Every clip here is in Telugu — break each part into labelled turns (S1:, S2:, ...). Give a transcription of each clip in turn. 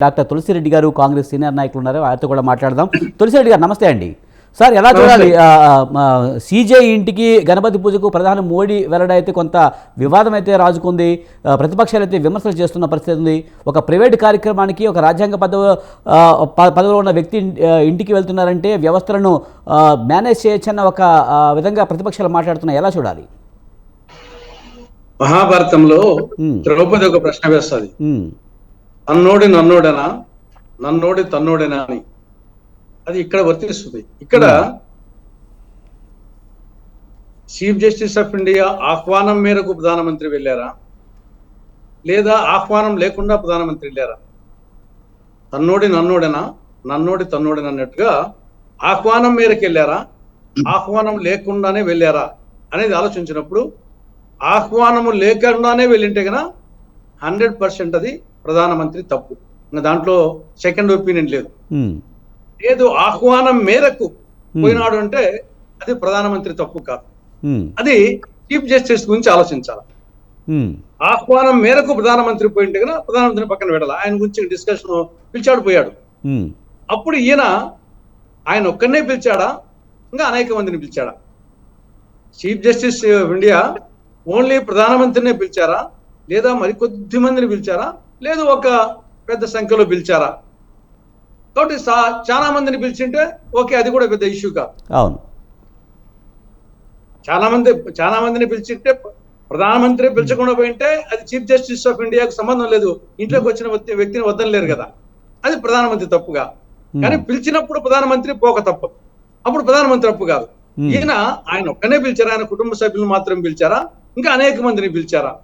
S1: డాక్టర్ తులసిరెడ్డి గారు కాంగ్రెస్ సీనియర్ నాయకులు ఉన్నారు, ఆయనతో కూడా మాట్లాడదాం. తులసిరెడ్డి గారు నమస్తే అండి. సార్, ఎలా చూడాలి సీజే ఇంటికి గణపతి పూజకు ప్రధాని మోడీ వెల్లడైతే కొంత వివాదం అయితే రాజుకుంది, ప్రతిపక్షాలు అయితే విమర్శలు చేస్తున్న పరిస్థితి ఉంది. ఒక ప్రైవేట్ కార్యక్రమానికి ఒక రాజ్యాంగ పదవిలో ఉన్న వ్యక్తి ఇంటికి వెళ్తున్నారంటే వ్యవస్థలను మేనేజ్ చేయొచ్చన్న ఒక విధంగా ప్రతిపక్షాలు మాట్లాడుతున్నాయి, ఎలా చూడాలి?
S2: మహాభారతంలో ద్రౌపది ఒక ప్రశ్న వేస్తుంది, అన్నోడి నన్నోడేనా, నన్నోడి తన్నోడేనా అని. అది ఇక్కడ వర్తిస్తుంది. ఇక్కడ చీఫ్ జస్టిస్ ఆఫ్ ఇండియా ఆహ్వానం మేరకు ప్రధానమంత్రి వెళ్ళారా, లేదా ఆహ్వానం లేకుండా ప్రధానమంత్రి వెళ్ళారా? తన్నోడి నన్నోడేనా, నన్నోడి తన్నోడేనా అన్నట్టుగా ఆహ్వానం మేరకు వెళ్ళారా, ఆహ్వానం లేకుండానే వెళ్ళారా అనేది ఆలోచించినప్పుడు, ఆహ్వానము లేకుండానే వెళ్ళింటే కనుక 100% అది ప్రధానమంత్రి తప్పు. దాంట్లో సెకండ్ ఒపీనియన్ లేదు. లేదు ఆహ్వానం మేరకు పోయినాడు అంటే అది ప్రధానమంత్రి తప్పు కాదు. అది చీఫ్ జస్టిస్ గురించి ఆలోచించాలి. ఆహ్వానం మేరకు ప్రధానమంత్రి పోయింటే కనుక ప్రధానమంత్రిని పక్కన పెట్టాలి. ఆయన గురించి డిస్కషన్ పిలిచాడు, పోయాడు. అప్పుడు ఆయన ఒక్కనే పిలిచాడా, ఇంకా అనేక మందిని పిలిచాడా? Chief justice of India only ప్రధానమంత్రినే పిలిచారా, లేదా మరికొద్ది మందిని పిలిచారా, లేదు ఒక పెద్ద సంఖ్యలో పిలిచారా? కాబట్టి చాలా మందిని పిలిచింటే ఓకే, అది కూడా పెద్ద ఇష్యూ కాదు. అవును, చాలా మందిని పిలిచింటే, ప్రధానమంత్రి పిలిచకుండా పోయింటే అది చీఫ్ జస్టిస్ ఆఫ్ ఇండియాకు సంబంధం లేదు, ఇంట్లోకి వచ్చిన వ్యక్తిని వద్దలేరు కదా, అది ప్రధానమంత్రి తప్పుగా. కానీ పిలిచినప్పుడు ప్రధానమంత్రి పోక తప్పు, అప్పుడు ప్రధానమంత్రి తప్పు కాదు. ఆయన ఒక్కనే పిలిచారా, ఆయన కుటుంబ సభ్యులను మాత్రం పిలిచారా, ఇంకా అనేక మందిని పిలిచారా?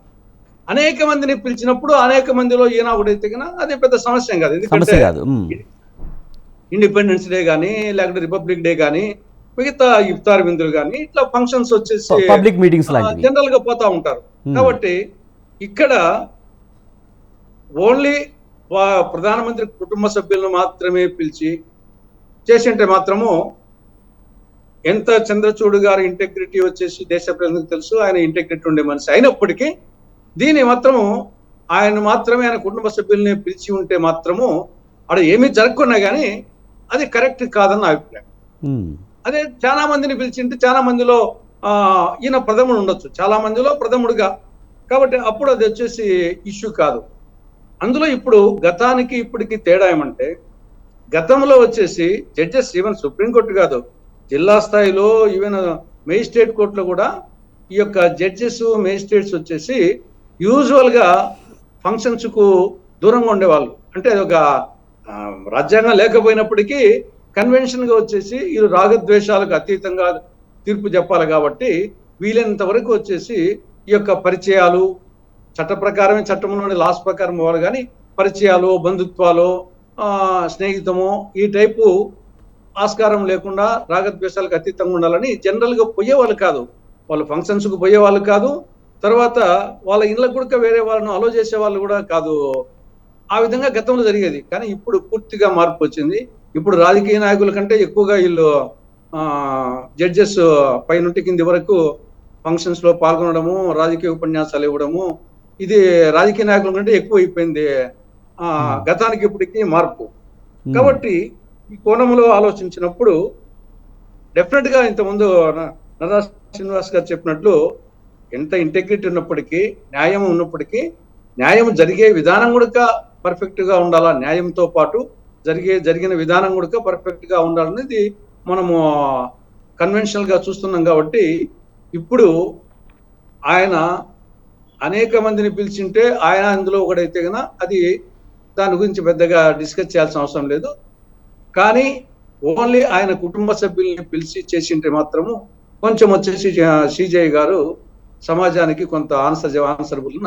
S2: అనేక మందిని పిలిచినప్పుడు అనేక మందిలో ఈయన ఒకటైతే కన్నా అది పెద్ద సమస్య కాదు. ఎందుకంటే ఇండిపెండెన్స్ డే కానీ, లేకపోతే రిపబ్లిక్ డే కానీ, మిగతా ఇఫ్తార్ విందులు కానీ, ఇట్లా ఫంక్షన్స్ వచ్చేసి
S1: పబ్లిక్ మీటింగ్స్
S2: జనరల్ గా పోతా ఉంటారు. కాబట్టి ఇక్కడ ఓన్లీ ప్రధానమంత్రి కుటుంబ సభ్యులను మాత్రమే పిలిచి చేసింటే మాత్రము, ఎంత చంద్రచూడ్ గారి ఇంటెగ్రిటీ వచ్చేసి దేశ ప్రజలకు తెలుసు, ఆయన ఇంటెగ్రిటీ ఉండే మనిషి అయినప్పటికీ దీన్ని మాత్రము ఆయన మాత్రమే ఆయన కుటుంబ సభ్యుల్ని పిలిచి ఉంటే మాత్రము అక్కడ ఏమీ జరగకున్నా కానీ అది కరెక్ట్ కాదన్న అభిప్రాయం. అదే చాలా మందిని పిలిచింటే చాలా మందిలో ఈయన ప్రథముడు ఉండొచ్చు, చాలా మందిలో ప్రథముడుగా, కాబట్టి అప్పుడు అది వచ్చేసి ఇష్యూ కాదు. అందులో ఇప్పుడు గతానికి ఇప్పటికి తేడా ఏమంటే, గతంలో వచ్చేసి జడ్జెస్ ఈవెన్ సుప్రీంకోర్టు కాదు, జిల్లా స్థాయిలో ఈవెన్ మేజిస్ట్రేట్ కోర్టులో కూడా ఈ యొక్క జడ్జెస్ మేజిస్ట్రేట్స్ వచ్చేసి యూజువల్ గా ఫంక్షన్స్ కు దూరంగా ఉండేవాళ్ళు. అంటే అది ఒక రాజ్యాంగం లేకపోయినప్పటికీ కన్వెన్షన్ గా వచ్చేసి ఈ రాగద్వేషాలకు అతీతంగా తీర్పు చెప్పాలి కాబట్టి వీలైనంత వరకు వచ్చేసి ఈ యొక్క పరిచయాలు చట్ట ప్రకారమే, చట్టంలోని లాస్ ప్రకారం వాళ్ళు కానీ పరిచయాలు, బంధుత్వాలు, స్నేహితము ఈ టైపు ఆస్కారం లేకుండా రాగద్వేషాలకు అతీతంగా ఉండాలని జనరల్ గా పోయేవాళ్ళు కాదు, వాళ్ళు ఫంక్షన్స్ కు పోయేవాళ్ళు కాదు, తర్వాత వాళ్ళ ఇళ్ళకు కూడా వేరే వాళ్ళను అలో చేసే వాళ్ళు కూడా కాదు. ఆ విధంగా గతంలో జరిగేది. కానీ ఇప్పుడు పూర్తిగా మార్పు వచ్చింది. ఇప్పుడు రాజకీయ నాయకుల కంటే ఎక్కువగా వీళ్ళు జడ్జెస్ పైనుంటి కింది వరకు ఫంక్షన్స్ లో పాల్గొనడము, రాజకీయ ఉపన్యాసాలు ఇవ్వడము, ఇది రాజకీయ నాయకుల కంటే ఎక్కువ అయిపోయింది గతానికి ఇప్పటికి మార్పు. కాబట్టి ఈ కోణంలో ఆలోచించినప్పుడు డెఫినెట్ గా ఇంతకుముందు నర్రా శ్రీనివాస్ గారు చెప్పినట్లు ఎంత ఇంటెగ్రిటీ ఉన్నప్పటికీ, న్యాయం ఉన్నప్పటికీ, న్యాయం జరిగే విధానం కూడా పర్ఫెక్ట్ గా ఉండాలా, న్యాయంతో పాటు జరిగిన విధానం కూడా పర్ఫెక్ట్ గా ఉండాలనేది మనము కన్వెన్షనల్ గా చూస్తున్నాం. కాబట్టి ఇప్పుడు ఆయన అనేక మందిని పిలిచింటే ఆయన అందులో ఒకడైతే కన్నా అది దాని గురించి పెద్దగా డిస్కస్ చేయాల్సిన అవసరం లేదు. కానీ ఓన్లీ ఆయన కుటుంబ సభ్యుల్ని పిలిచి చేసింటే మాత్రము కొంచెం వచ్చేసి సిజేఐ గారు సమాజానికి కొంత ఆన్సరబుల్